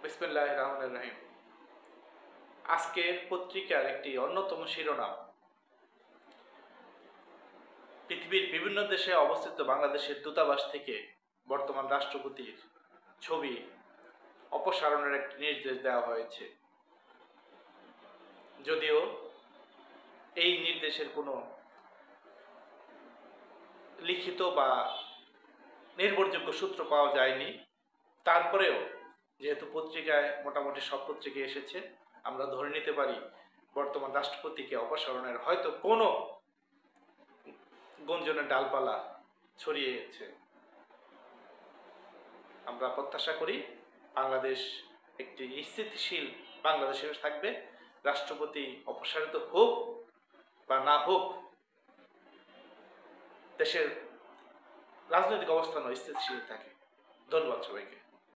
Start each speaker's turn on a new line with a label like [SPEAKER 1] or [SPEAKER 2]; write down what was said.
[SPEAKER 1] বিসমিল্লাহির রহমানির রহিম। আজকের পত্রিকার একটি অন্যতম শিরোনাম, পৃথিবীর বিভিন্ন দেশে অবস্থিত বাংলাদেশের দূতাবাস থেকে বর্তমান রাষ্ট্রপতির ছবি অপসারণের একটি নির্দেশ দেওয়া হয়েছে। যদিও এই নির্দেশের কোনো লিখিত বা নির্ভরযোগ্য সূত্র পাওয়া যায়নি, তারপরেও যেহেতু পত্রিকায় মোটামুটি সব পত্রিকায় এসেছে, আমরা ধরে নিতে পারি বর্তমান রাষ্ট্রপতিকে অপসারণের হয়তো কোনো গুঞ্জনের ডালপালা ছড়িয়েছে। আমরা প্রত্যাশা করি বাংলাদেশ একটি স্থিতিশীল বাংলাদেশের থাকবে। রাষ্ট্রপতি অপসারিত হোক বা না হোক, দেশের রাজনৈতিক অবস্থানও স্থিতিশীল থাকে। ধন্যবাদ সবাইকে।